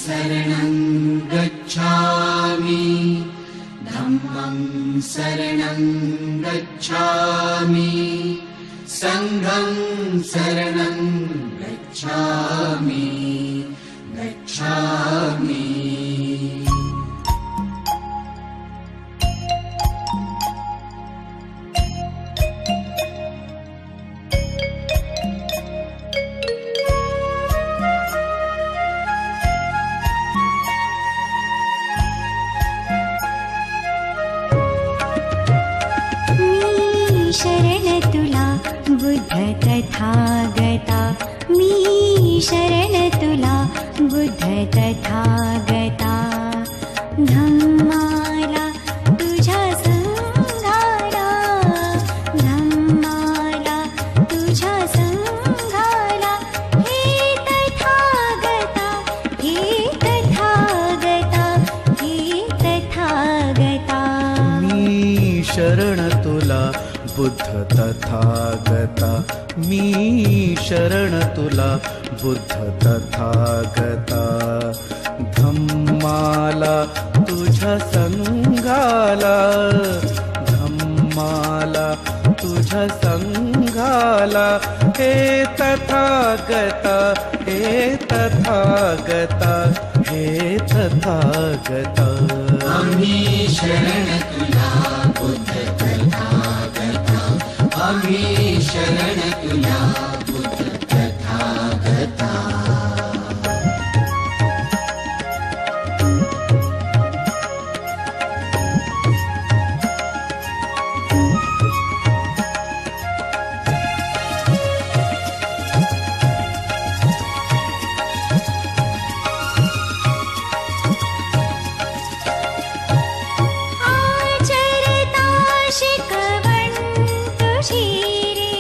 शरणं गच्छामि धम्मं शरणं गच्छामि संघं शरणं गच्छामि गच्छामि शरण तुला बुद्ध तथागता मी शरण तुला बुद्ध तथागता धम्माला तुझ्या संघाला धम्माला तुझ्या संघाला हे तथागता हे तथागता हे तथागता मी शरण तुला बुद्ध तथागता मी शरण तुला बुद्ध तथागता धम्माला तुझ्या संघाला धम्माला तुझ्या संघाला हे तथागता हे तथागता हे तथागता आम्ही शरण तुला बुद्ध तथागता आम्ही शरण तुला बुद्ध तथागता आचरता शिकवण तुझी रे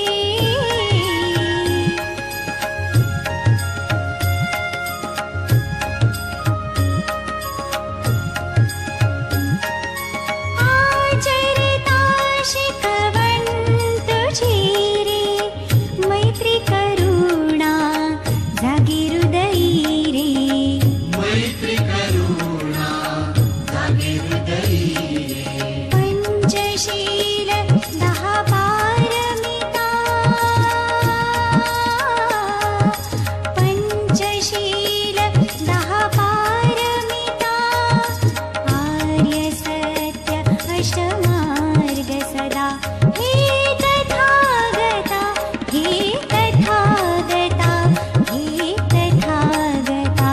आचरता शिकवण तुझी रे मैत्री करुणा जागी हृदयी रे मैत्री करुणा जागे हृदयी पंचशील 10 पारमिता पंचशील 10 पारमिता आर्य सत्य अष्टमार्ग सदा हे तथागता हे तथागता हे तथागता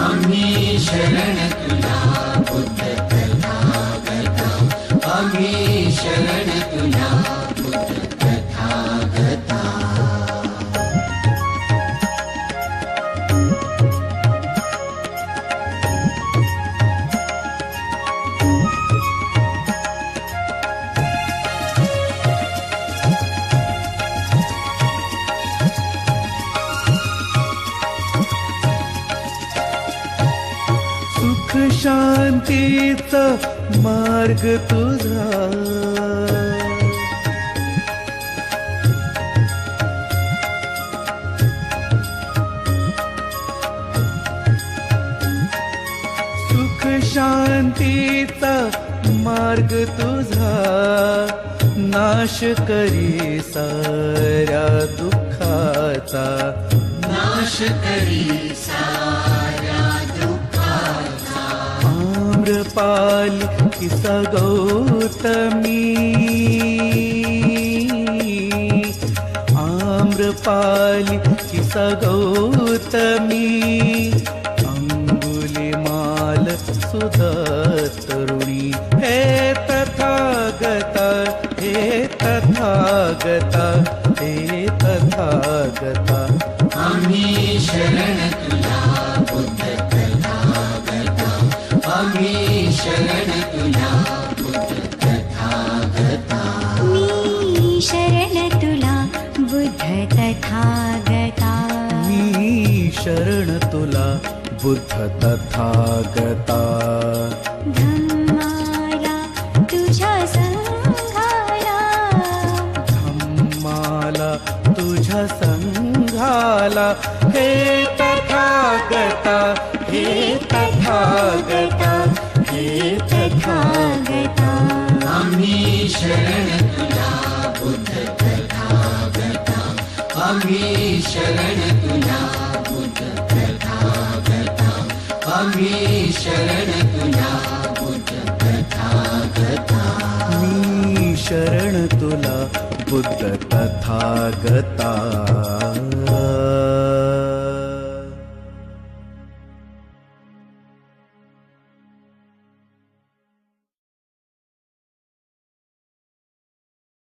आम्ही शरण तुला बुद्ध तथागता आम्ही शरण तुला बुद्ध तथागता सुख शांतीचा मार्ग तुझा सुख शांतीचा मार्ग तुझा नाश करी साऱ्या दुःखाचा नाश करी साऱ्या दुःखाचा आम्रपाली किसा गौतमी आम्रपाली किसा गौतमी अंगुलिमाल सुधा तरुणी हे तथागता हे तथागता हे तथागता आम्ही शरण तुला बुद्ध तथागता आम्ही शरण तुला बुद्ध तथागता मी शरण तुला बुद्ध तथागता मी शरण तुला बुद्ध तथागता धम्माला तुझ्या संघाला धम्माला तुझ्या संघाला हे तथागता हे तथागता हे तथागता आम्ही शरण तुला बुद्ध तथागता आम्ही शरण तुला बुद्ध तथागता आम्ही शरण तुला बुद्ध तथागता मी शरण तुला बुद्ध तथागता